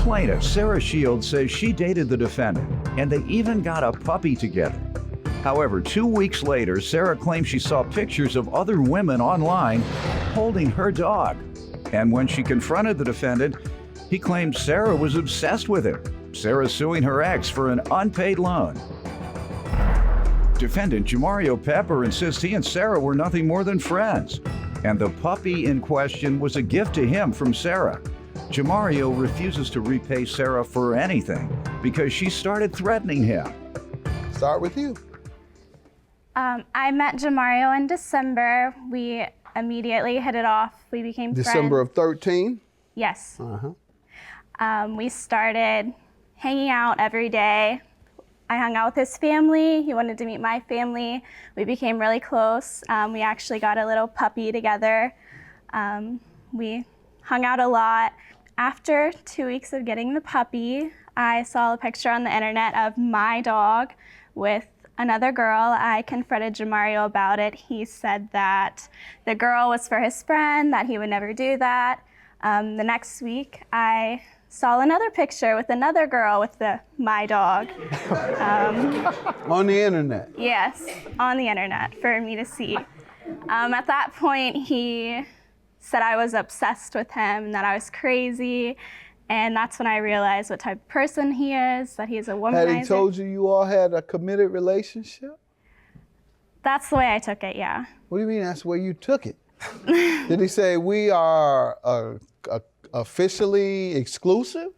plaintiff, Sarah Shields, says she dated the defendant, and they even got a puppy together. However, 2 weeks later, Sarah claims she saw pictures of other women online holding her dog. And when she confronted the defendant, he claimed Sarah was obsessed with him. Sarah suing her ex for an unpaid loan. Defendant Jamario Pepper insists he and Sarah were nothing more than friends, and the puppy in question was a gift to him from Sarah. Jamario refuses to repay Sarah for anything because she started threatening him. Start with you. I met Jamario in December. We immediately hit it off. We became December friends. of 13? Yes. We started hanging out every day. I hung out with his family. He wanted to meet my family. We became really close. We actually got a little puppy together. We hung out a lot. After 2 weeks of getting the puppy, I saw a picture on the internet of my dog with another girl. I confronted Jamario about it. He said that the girl was for his friend, that he would never do that. The next week, I saw another picture with another girl with my dog. On the internet? Yes, on the internet for me to see. At that point, he said I was obsessed with him, that I was crazy. And that's when I realized what type of person he is, that he's a womanizer. Had he told you all had a committed relationship? That's the way I took it, yeah. What do you mean that's the way you took it? Did he say we are officially exclusive?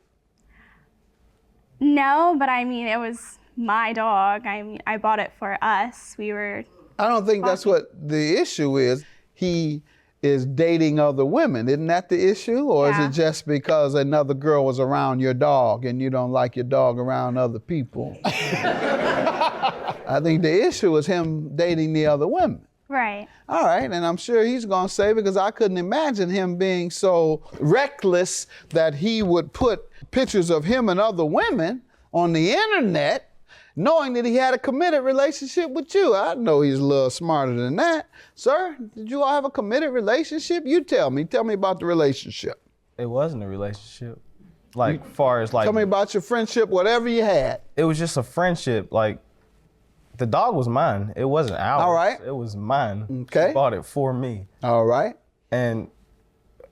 No, but I mean, it was my dog. I mean, I bought it for us. We were I don't think that's what the issue is. He is dating other women. Isn't that the issue? Or is it just because another girl was around your dog and you don't like your dog around other people? I think the issue is him dating the other women. Right. All right, and I'm sure he's gonna say, because I couldn't imagine him being so reckless that he would put pictures of him and other women on the internet knowing that he had a committed relationship with you. I know he's a little smarter than that. Sir, did you all have a committed relationship? You tell me about the relationship. It wasn't a relationship. Like, far as like... Tell me about your friendship, whatever you had. It was just a friendship. Like, the dog was mine. It wasn't ours. All right. It was mine. Okay. She bought it for me. All right. And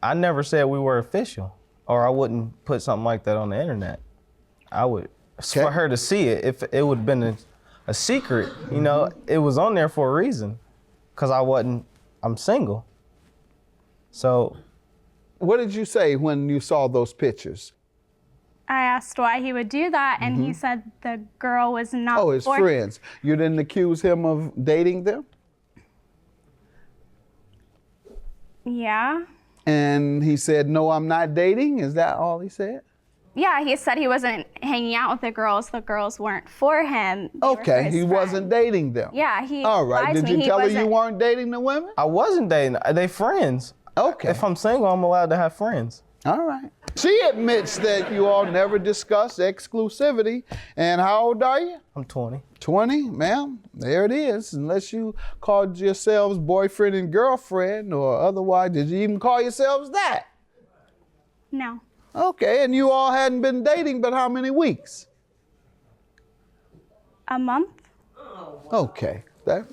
I never said we were official, or I wouldn't put something like that on the internet. I would... Okay. For her to see it, if it would have been a secret, you know, it was on there for a reason, because I'm single. So. What did you say when you saw those pictures? I asked why he would do that, and he said the girl was not. Oh, his friends. You didn't accuse him of dating them? Yeah. And he said, no, I'm not dating? Is that all he said? Yeah, he said he wasn't hanging out with the girls. The girls weren't for him. Okay, he wasn't dating them. Yeah, he. All right, did you tell her you weren't dating the women? I wasn't dating. They friends. Okay. If I'm single, I'm allowed to have friends. All right. She admits that you all never discussed exclusivity. And how old are you? I'm 20. 20, ma'am. There it is. Unless you called yourselves boyfriend and girlfriend, or otherwise, did you even call yourselves that? No. Okay, and you all hadn't been dating but how many weeks? A month. Okay, that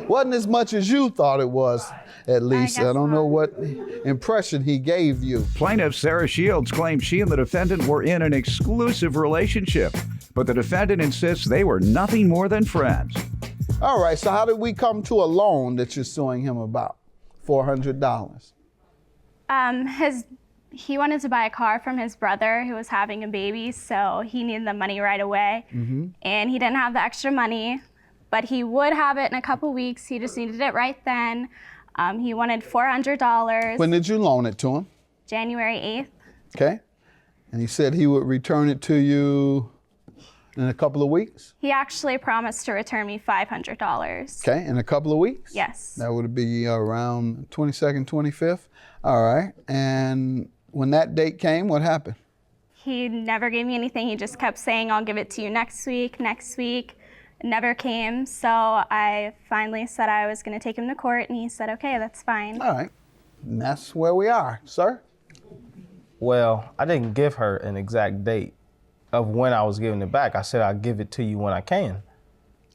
wasn't as much as you thought it was, at least. I don't know what impression he gave you. Plaintiff Sarah Shields claims she and the defendant were in an exclusive relationship, but the defendant insists they were nothing more than friends. All right, so how did we come to a loan that you're suing him about? $400. He wanted to buy a car from his brother who was having a baby, so he needed the money right away. And he didn't have the extra money, but he would have it in a couple weeks. He just needed it right then. He wanted $400. When did you loan it to him? January 8th. Okay. And he said he would return it to you in a couple of weeks? He actually promised to return me $500. Okay, in a couple of weeks? Yes. That would be around 22nd, 25th? All right, and when that date came, what happened? He never gave me anything. He just kept saying, I'll give it to you next week, next week. It never came, so I finally said I was gonna take him to court, and he said, okay, that's fine. All right, and that's where we are. Sir? Well, I didn't give her an exact date of when I was giving it back. I said I'll give it to you when I can.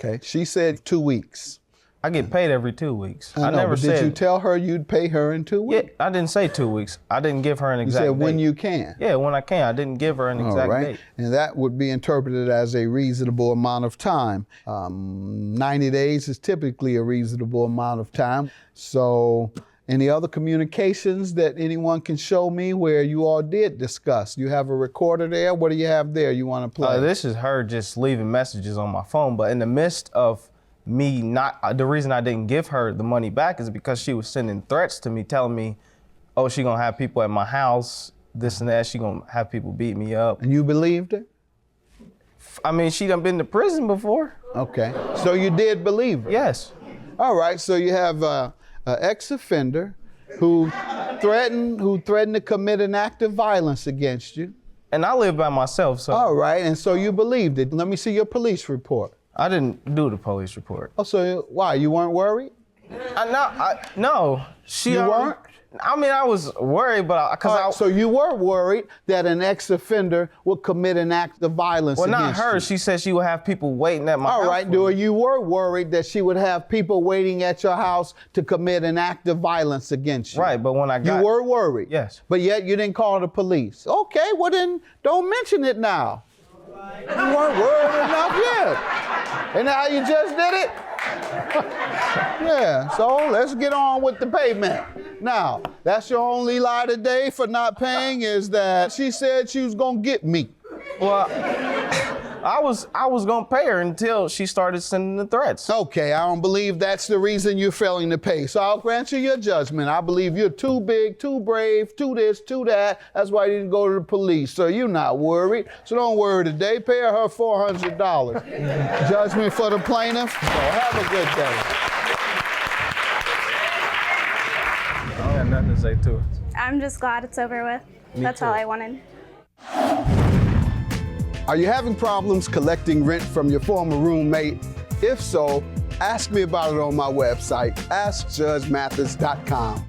Okay. She said 2 weeks. I get paid every 2 weeks. I know, never but said. did you tell her you'd pay her in 2 weeks? Yeah, I didn't say 2 weeks. I didn't give her an You exact said date. when you can. Yeah, when I can. I didn't give her an All exact right. date. And that would be interpreted as a reasonable amount of time. 90 days is typically a reasonable amount of time. So any other communications that anyone can show me where you all did discuss? You have a recorder there? What do you have there you want to play? This is her just leaving messages on my phone, but in the midst of me the reason I didn't give her the money back is because she was sending threats to me, telling me, oh, she gonna have people at my house, this and that, she gonna have people beat me up. And you believed it? I mean, she done been to prison before. Okay, so you did believe her? Yes. All right, so you have an ex-offender who threatened to commit an act of violence against you. And I live by myself, so. All right, and so you believed it. Let me see your police report. I didn't do the police report. Oh, so why? You weren't worried? No. She You already- weren't? I mean, I was worried, but So you were worried that an ex-offender would commit an act of violence well, against not her. you. She said she would have people waiting at my house. All right, for me. you were worried that she would have people waiting at your house to commit an act of violence against you. Right, but when I got... You were worried? Yes. But yet you didn't call the police. Okay, well then don't mention it now. You weren't worried enough yet. And now you just did it? Yeah, so let's get on with the payment. Now, that's your only lie today for not paying is that she said she was gonna get me. Well, I was gonna pay her until she started sending the threats. Okay, I don't believe that's the reason you're failing to pay. So I'll grant you your judgment. I believe you're too big, too brave, too this, too that. That's why you didn't go to the police. So you're not worried. So don't worry today. Pay her $400. Judgment for the plaintiff. So have a good day. I don't got nothing to say to it. I'm just glad it's over with. That's too. all I wanted. Are you having problems collecting rent from your former roommate? If so, ask me about it on my website, askjudgemathis.com.